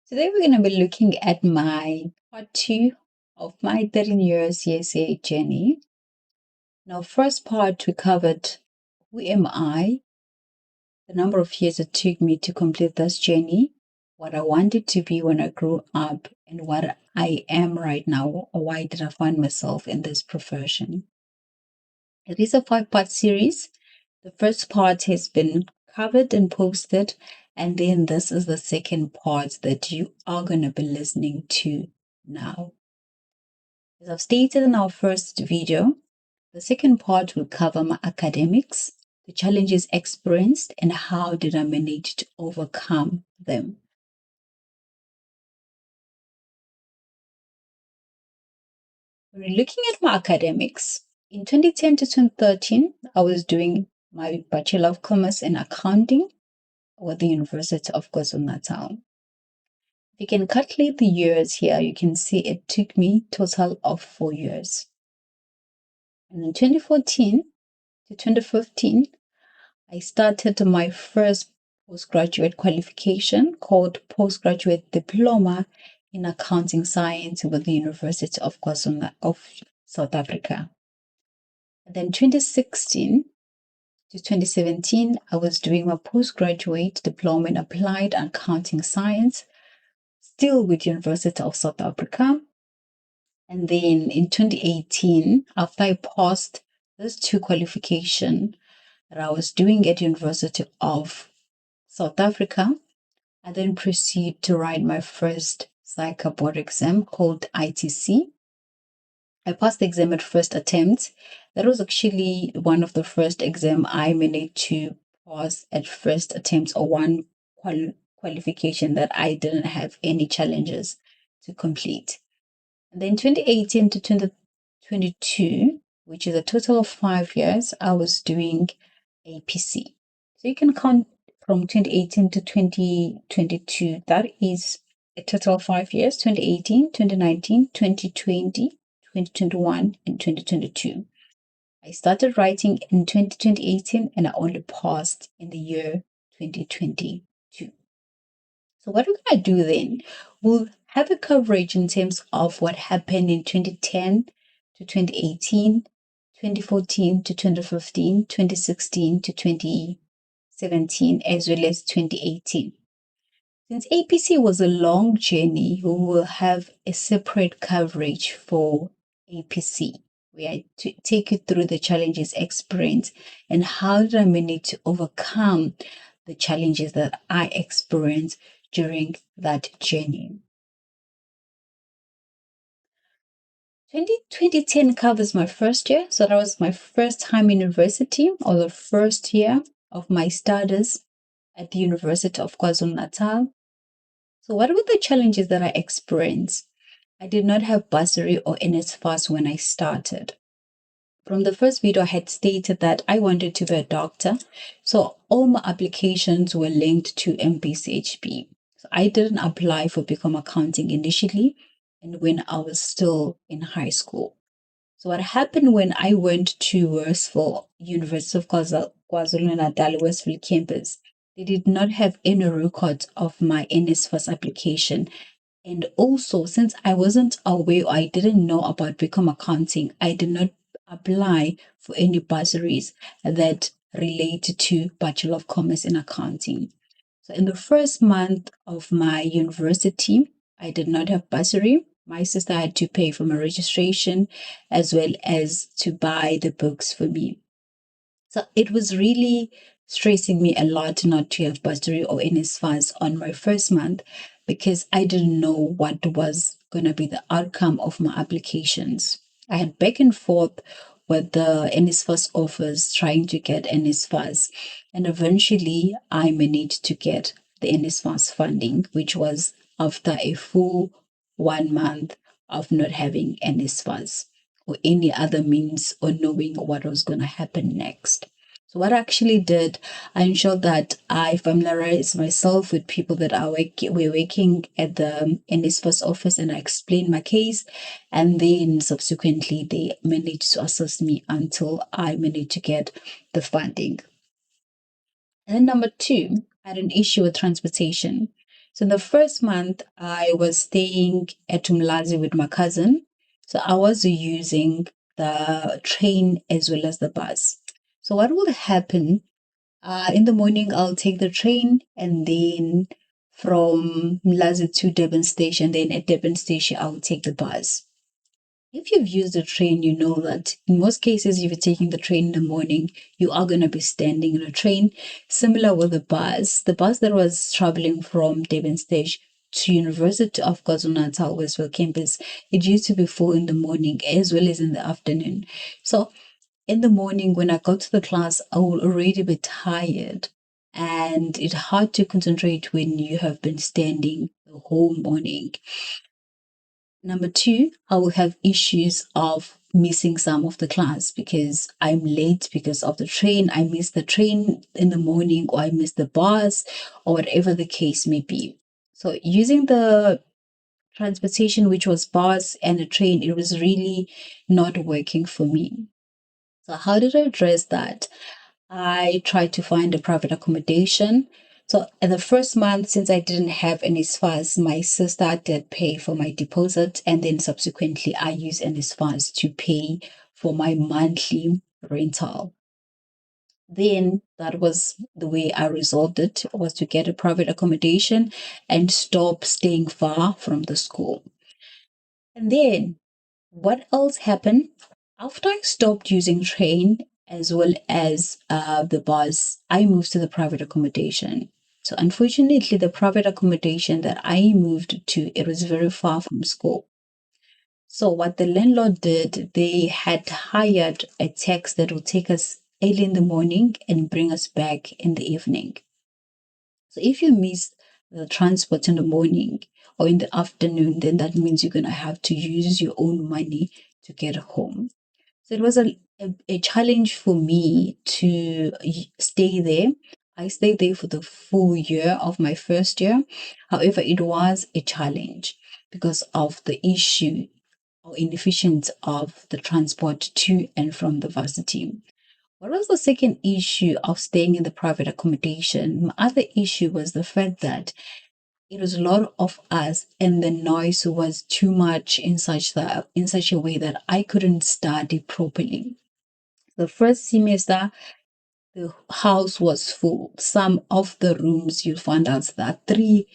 Today we're going to be looking at my part 2 of my 13 years CSA journey. Now, first part we covered who am I, the number of years it took me to complete this journey, what I wanted to be when I grew up, and what I am right now, or why did I find myself in this profession. It is a 5-part series. The first part has been covered and posted, and then this is the second part that you are going to be listening to now. As I've stated in our first video, the second part will cover my academics, the challenges experienced, and how did I manage to overcome them. When looking at my academics, in 2010 to 2013, I was doing my Bachelor of Commerce in Accounting with the University of KwaZulu-Natal. If you can calculate the years here, you can see it took me a total of 4 years. And in 2014 to 2015, I started my first postgraduate qualification called Postgraduate Diploma in Accounting Science with the University of KwaZulu of South Africa. And then 2016 to 2017, I was doing my postgraduate diploma in Applied Accounting Science, still with University of South Africa. And then in 2018, after I passed those two qualifications that I was doing at University of South Africa, I then proceed to write my first SAICA board exam called ITC. I passed the exam at first attempt. That was actually one of the first exam I managed to pass at first attempt, or one qualification that I didn't have any challenges to complete. And then 2018 to 2022, which is a total of 5 years, I was doing APC. So you can count from 2018 to 2022, that is a total of 5 years: 2018, 2019, 2020, 2021, and 2022. I started writing in 2018 and I only passed in the year 2022. So what we're going to do then, we'll have a coverage in terms of what happened in 2010 to 2018, 2014 to 2015, 2016 to 2017, as well as 2018. Since APC was a long journey, we will have a separate coverage for APC, where I take you through the challenges experienced and how did I manage to overcome the challenges that I experienced during that journey. 2010 covers my first year, so that was my first time in university, or the first year of my studies at the University of KwaZulu-Natal. So what were the challenges that I experienced? I did not have bursary or NSFAS when I started. From the first video, I had stated that I wanted to be a doctor, so all my applications were linked to MPCHB. So I didn't apply for Become Accounting initially, and when I was still in high school. So what happened when I went to Worsville, University of KwaZulu-Natal, Worsville campus, they did not have any records of my NSFAS application. And also, since I wasn't aware, I didn't know about Become Accounting, I did not apply for any bursaries that related to Bachelor of Commerce in Accounting. So in the first month of my university, I did not have bursary. My sister had to pay for my registration as well as to buy the books for me. So it was really stressing me a lot not to have bursary or NSFAS on my first month, because I didn't know what was going to be the outcome of my applications. I had back and forth with the NSFAS office trying to get NSFAS, and eventually I managed to get the NSFAS funding, which was after a full 1 month of not having NSFAS or any other means or knowing what was going to happen next. So what I actually did, I ensured that I familiarized myself with people that were working at the NSFAS office, and I explained my case, and then subsequently they managed to assist me until I managed to get the funding. And then number 2, I had an issue with transportation. So in the first month, I was staying at Umlazi with my cousin. So I was using the train as well as the bus. So what will happen? In the morning, I'll take the train, and then from Mlazi to Durban Station. Then at Durban Station, I'll take the bus. If you've used the train, you know that in most cases, if you're taking the train in the morning, you are going to be standing in a train. Similar with the bus that was traveling from Durban Station to University of KwaZulu-Natal Westville campus, it used to be full in the morning as well as in the afternoon. So in the morning, when I got to the class, I will already be tired, and it's hard to concentrate when you have been standing the whole morning. Number two, I will have issues of missing some of the class because I'm late because of the train. I miss the train in the morning, or I miss the bus, or whatever the case may be. So using the transportation, which was bus and the train, it was really not working for me. So how did I address that? I tried to find a private accommodation. So in the first month, since I didn't have NSFAS, my sister did pay for my deposit, and then subsequently I used NSFAS to pay for my monthly rental. Then that was the way I resolved it, was to get a private accommodation and stop staying far from the school. And then what else happened? After I stopped using train as well as the bus, I moved to the private accommodation. So unfortunately, the private accommodation that I moved to, it was very far from school. So what the landlord did, they had hired a taxi that would take us early in the morning and bring us back in the evening. So if you miss the transport in the morning or in the afternoon, then that means you're going to have to use your own money to get home. So it was a challenge for me to stay there. I stayed there for the full year of my first year. However, it was a challenge because of the issue or inefficiency of the transport to and from the varsity. What was the second issue of staying in the private accommodation? My other issue was the fact that it was a lot of us, and the noise was too much in such a way that I couldn't study properly. The first semester, the house was full. Some of the rooms you found out that three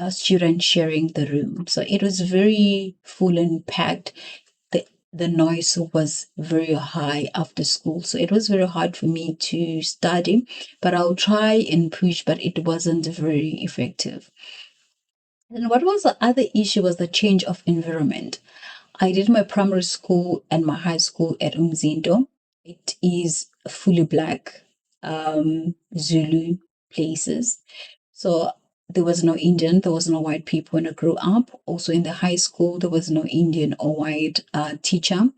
students sharing the room, so it was very full and packed. The noise was very high after school, so it was very hard for me to study. But I'll try and push, but it wasn't very effective. And what was the other issue was the change of environment. I did my primary school and my high school at Umzindo. It is fully black Zulu places. So there was no Indian, there was no white people when I grew up. Also in the high school, there was no Indian or white teacher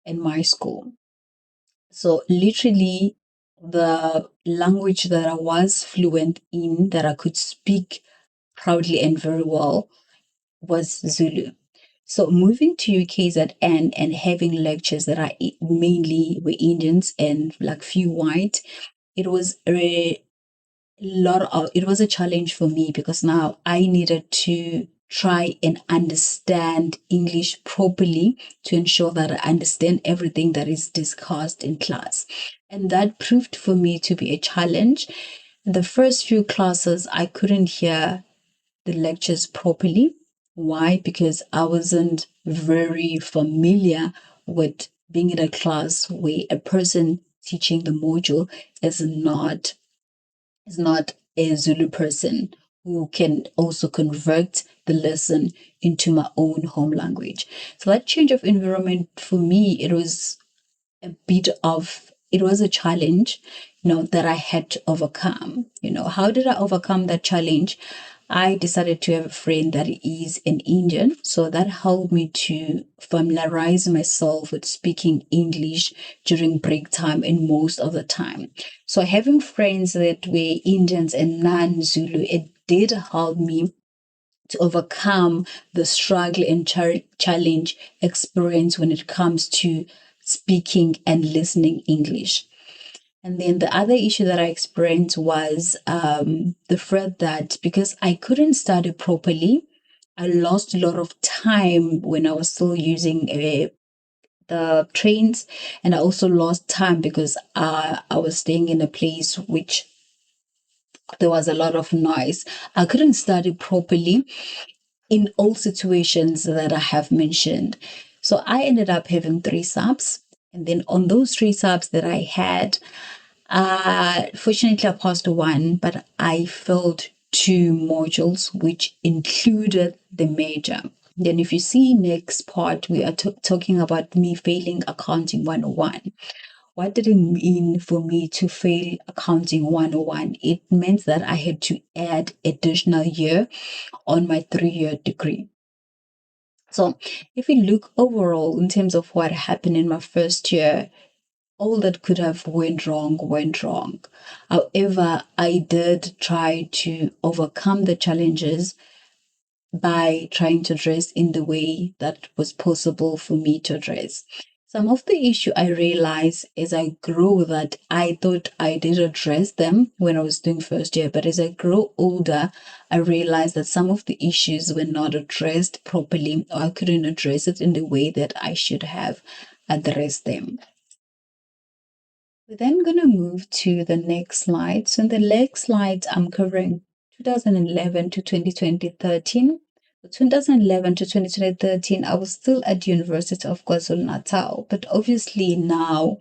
in my school. So literally, the language that I was fluent in, that I could speak proudly and very well, was Zulu. So moving to UKZN and having lectures that are mainly were Indians and like few white, it was it was a challenge for me because now I needed to try and understand English properly to ensure that I understand everything that is discussed in class. And that proved for me to be a challenge. The first few classes, I couldn't hear the lectures properly. Why? Because I wasn't very familiar with being in a class where a person teaching the module is not a Zulu person who can also convert the lesson into my own home language. So that change of environment for me, it was a challenge, that I had to overcome. How did I overcome that challenge? I decided to have a friend that is an Indian, so that helped me to familiarize myself with speaking English during break time and most of the time. So having friends that were Indians and non-Zulu, it did help me to overcome the struggle and challenge experience when it comes to speaking and listening English. And then the other issue that I experienced was the fact that because I couldn't study properly, I lost a lot of time when I was still using the trains, and I also lost time because I was staying in a place which there was a lot of noise. I couldn't study properly in all situations that I have mentioned. So I ended up having three subs. And then on those three subs that I had, fortunately, I passed one, but I failed two modules, which included the major. Then, if you see next part, we are talking about me failing accounting 101. What did it mean for me to fail accounting 101? It meant that I had to add additional year on my 3-year degree. So, if we look overall in terms of what happened in my first year, all that could have went wrong went wrong. However, I did try to overcome the challenges by trying to dress in the way that was possible for me to dress. Some of the issue I realized as I grew that I thought I did address them when I was doing first year, but as I grow older, I realized that some of the issues were not addressed properly, or I couldn't address it in the way that I should have addressed them. We're then going to move to the next slide. So in the next slide, I'm covering 2011 to 2013. 2011 to 2013, I was still at the University of KwaZulu-Natal, but obviously now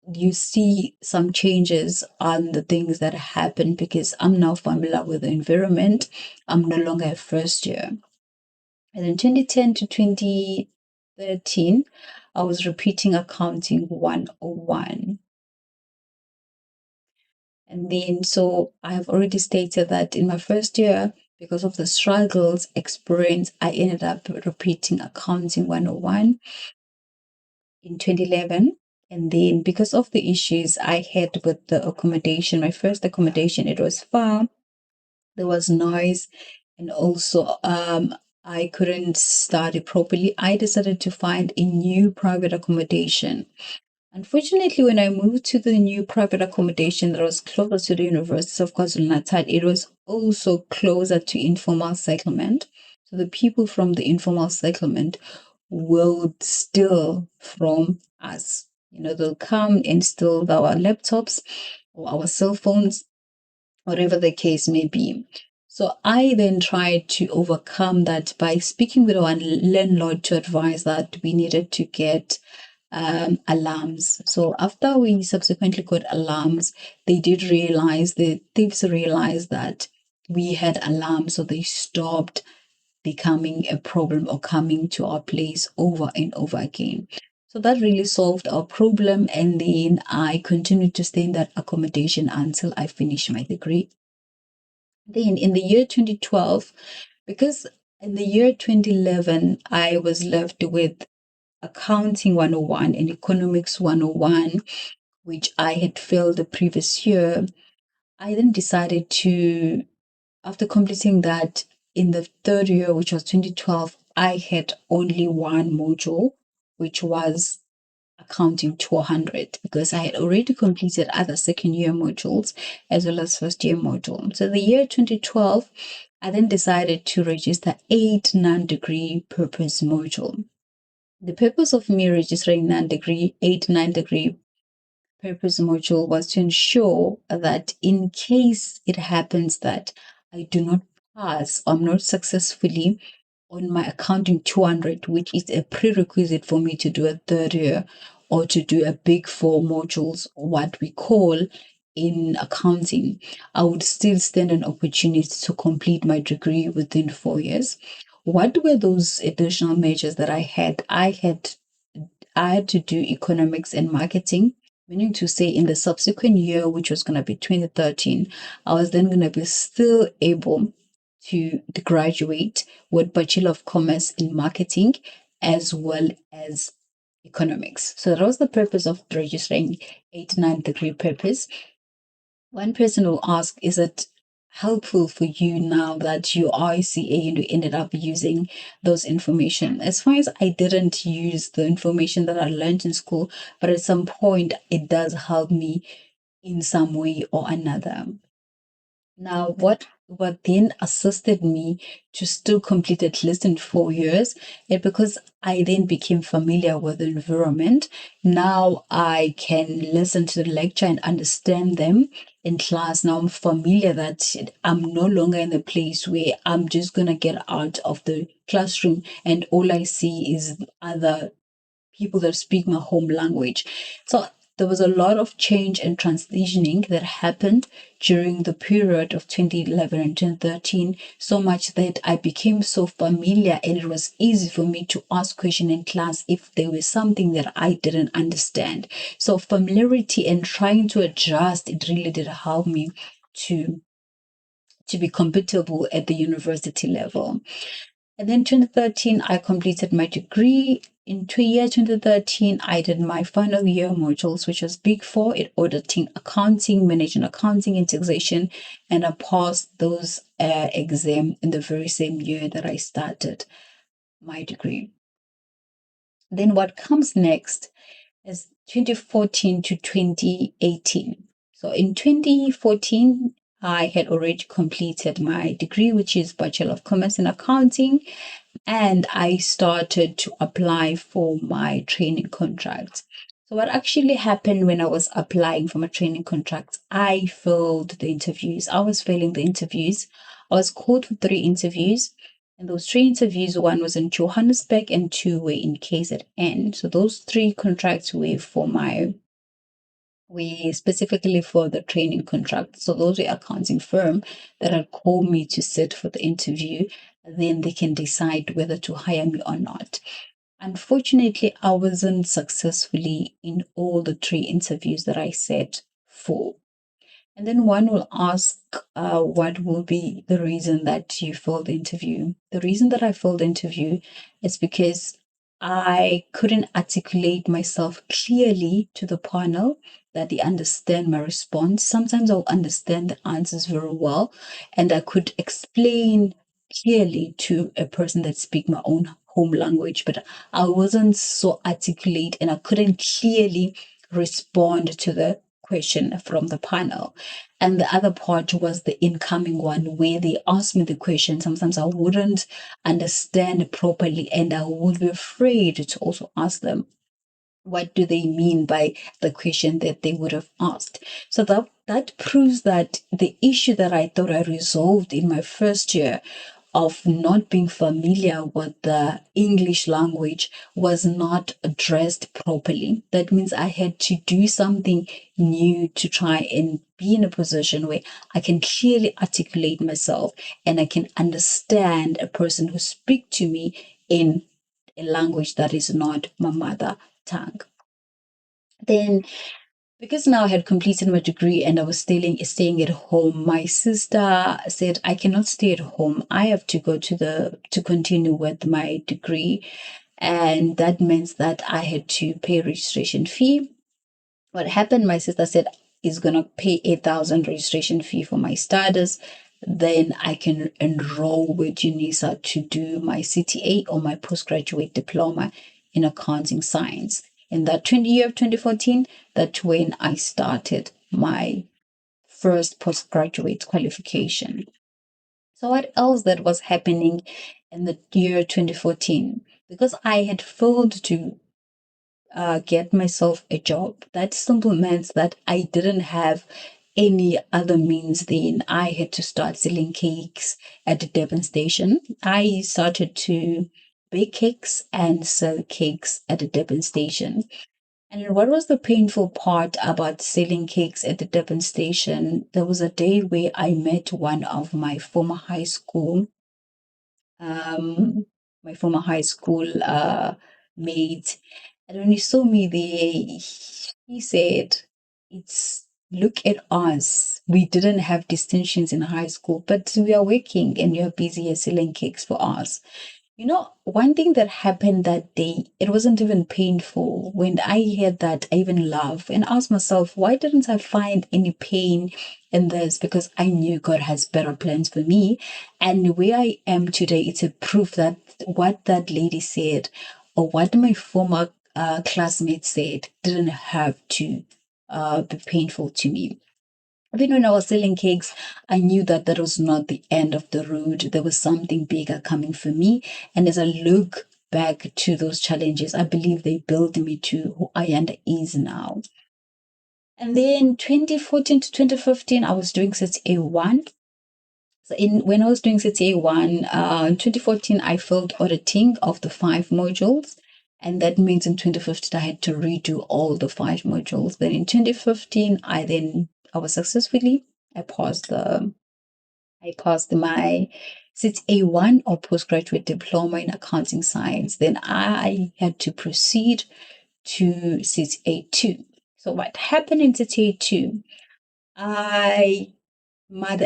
you see some changes on the things that happen because I'm now familiar with the environment. I'm no longer a first year. And in 2010 to 2013, I was repeating accounting 101. And then, so I have already stated that in my first year, because of the struggles experienced, I ended up repeating accounting 101 in 2011. And then, because of the issues I had with the accommodation, my first accommodation, it was far, there was noise, and also I couldn't study properly. I decided to find a new private accommodation. Unfortunately, when I moved to the new private accommodation that was closer to the University of KwaZulu-Natal, it was also closer to informal settlement. So the people from the informal settlement will steal from us. They'll come and steal our laptops or our cell phones, whatever the case may be. So I then tried to overcome that by speaking with our landlord to advise that we needed to get alarms. So after we subsequently got alarms, the thieves realized that we had alarms, so they stopped becoming a problem or coming to our place over and over again. So that really solved our problem, and then I continued to stay in that accommodation until I finished my degree. Then in the year 2012, because in the year 2011, I was left with accounting 101 and economics 101, which I had failed the previous year. I then decided to, after completing that in the third year, which was 2012, I had only one module, which was accounting 200, because I had already completed other second year modules as well as first year module. So the year 2012, I then decided to register 8 non-degree purpose module. The purpose of me registering 9 degree purpose module was to ensure that in case it happens that I do not pass or I'm not successfully on my accounting 200, which is a prerequisite for me to do a third year or to do a big four modules, what we call in accounting, I would still stand an opportunity to complete my degree within 4 years. What were those additional measures that I had? I had to do economics and marketing, meaning to say in the subsequent year, which was going to be 2013, I was then going to be still able to graduate with Bachelor of Commerce in Marketing as well as economics. So that was the purpose of registering 8 9 degree purpose. One person will ask, is it helpful for you now that you are a CA and you ended up using those information? As far as I didn't use the information that I learned in school, but at some point it does help me in some way or another. Now, what then assisted me to still complete at least in 4 years, is because I then became familiar with the environment. Now I can listen to the lecture and understand them in class. Now I'm familiar that I'm no longer in the place where I'm just gonna get out of the classroom and all I see is other people that speak my home language. So there was a lot of change and transitioning that happened during the period of 2011 and 2013, so much that I became so familiar and it was easy for me to ask questions in class if there was something that I didn't understand. So familiarity and trying to adjust, it really did help me to be compatible at the university level. And then 2013, I completed my degree. In 2 years, 2013, I did my final year modules, which was Big Four in auditing, accounting, management accounting, and taxation. And I passed those exams in the very same year that I started my degree. Then what comes next is 2014 to 2018. So in 2014, I had already completed my degree, which is Bachelor of Commerce in Accounting, and I started to apply for my training contract. So, what actually happened when I was applying for my training contract, I failed the interviews. I was failing the interviews. I was called for 3 interviews. And those 3 interviews, one was in Johannesburg and two were in KZN. So those 3 contracts were specifically for the training contract. So those were accounting firm that had called me to sit for the interview. Then they can decide whether to hire me or not. Unfortunately, I wasn't successfully in all the 3 interviews that I sat for. And then one will ask, what will be the reason that you failed the interview? The reason that I failed the interview is because I couldn't articulate myself clearly to the panel that they understand my response. Sometimes I'll understand the answers very well, and I could explain clearly to a person that speak my own home language, but I wasn't so articulate and I couldn't clearly respond to the question from the panel. And the other part was the incoming one where they asked me the question. Sometimes I wouldn't understand properly and I would be afraid to also ask them what do they mean by the question that they would have asked. So that proves that the issue that I thought I resolved in my first year of not being familiar with the English language was not addressed properly. That means I had to do something new to try and be in a position where I can clearly articulate myself and I can understand a person who speaks to me in a language that is not my mother tongue. Then, because now I had completed my degree and I was staying at home, my sister said, I cannot stay at home. I have to go to continue with my degree. And that means that I had to pay registration fee. What happened, my sister said, is gonna pay 8,000 registration fee for my studies. Then I can enroll with UNISA to do my CTA or my postgraduate diploma in accounting science. In that 20 year of 2014, that's when I started my first postgraduate qualification. So what else that was happening in the year 2014? Because I had failed to get myself a job. That simply meant that I didn't have any other means then. I had to start selling cakes at the Durban station. I started to bake cakes and sell cakes at the Durban station. And what was the painful part about selling cakes at the Durban station? There was a day where I met one of um, my former high school mate. And when he saw me there, he said, "It's look at us. We didn't have distinctions in high school, but we are working and you're busy here selling cakes for us." You know, one thing that happened that day, it wasn't even painful. When I heard that, I even laughed and asked myself, why didn't I find any pain in this? Because I knew God has better plans for me. And where I am today, it's a proof that what that lady said or what my former classmates said didn't have to be painful to me. Even when I was selling cakes, I knew that that was not the end of the road. There was something bigger coming for me. And as I look back to those challenges, I believe they built me to who I am is now. And then 2014 to 2015, I was doing Set A1. So when I was doing Set A1, in 2014, I failed auditing of the 5 modules. And that means in 2015, I had to redo all the 5 modules. Then in 2015, I was successfully, I passed my Set A1 or postgraduate diploma in accounting science. Then I had to proceed to Set A2. So what happened in Set A2? The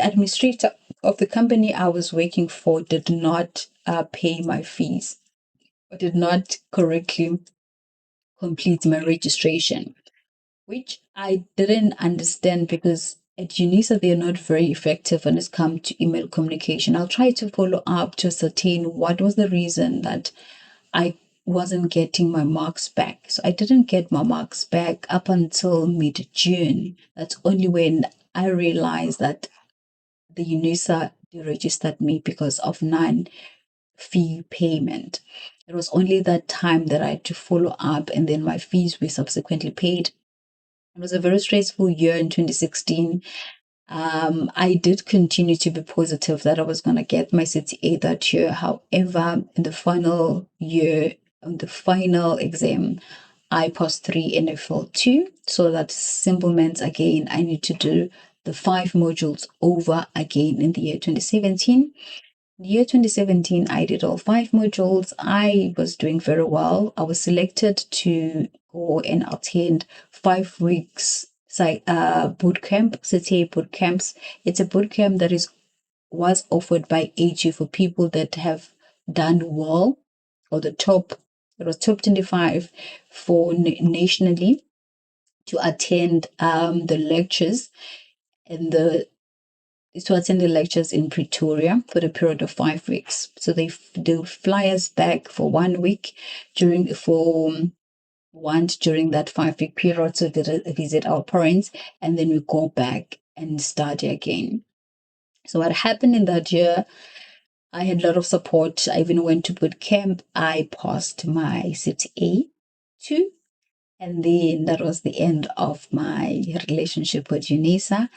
administrator of the company I was working for did not pay my fees or did not correctly complete my registration, which I didn't understand because at UNISA they're not very effective when it comes to email communication. I'll try to follow up to ascertain what was the reason that I wasn't getting my marks back. So I didn't get my marks back up until mid-June. That's only when I realized that the UNISA deregistered me because of non-fee payment. It was only that time that I had to follow up, and then my fees were subsequently paid. It was a very stressful year in 2016. I did continue to be positive that I was going to get my CTA that year. However, in the final year, on the final exam, I passed 3 and I failed 2. So that simple meant again, I need to do the 5 modules over again in the year 2017. The year 2017, I did all 5 modules. I was doing very well. I was selected to go and attend 5 weeks boot camp, CTA boot camps. It's a boot camp that was offered by AG for people that have done well, or it was top 25 for nationally to attend the lectures and in Pretoria for the period of 5 weeks. So they'll fly us back for 1 week during that 5 week period to visit our parents, and then we go back and study again. So what happened in that year? I had a lot of support. I even went to boot camp. I passed my CTA 2, and then that was the end of my relationship with UNISA.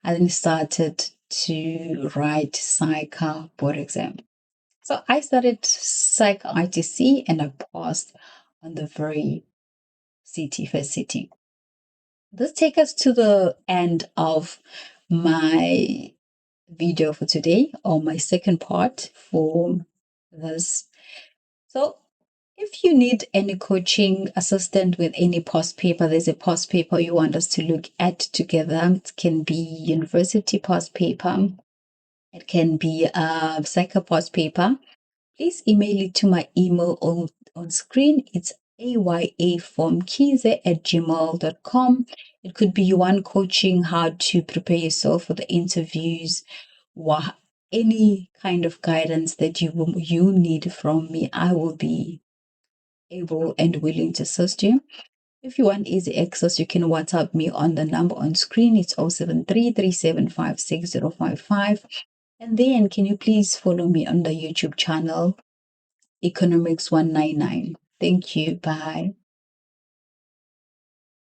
I then started to write psych board exam. So I started psych ITC and I passed on the very first sitting. This takes us to the end of my video for today, or my second part for this. So if you need any coaching assistant with any past paper, there's a past paper you want us to look at together. It can be university past paper. It can be a psycho past paper. Please email it to my email on screen. It's ayafomkize@gmail.com. It could be you want coaching, how to prepare yourself for the interviews, any kind of guidance that you need from me. I will be able and willing to assist you. If you want easy access, you can WhatsApp me on the number on screen. It's 0733756055. And then can you please follow me on the YouTube channel, Economics 199. Thank you. Bye.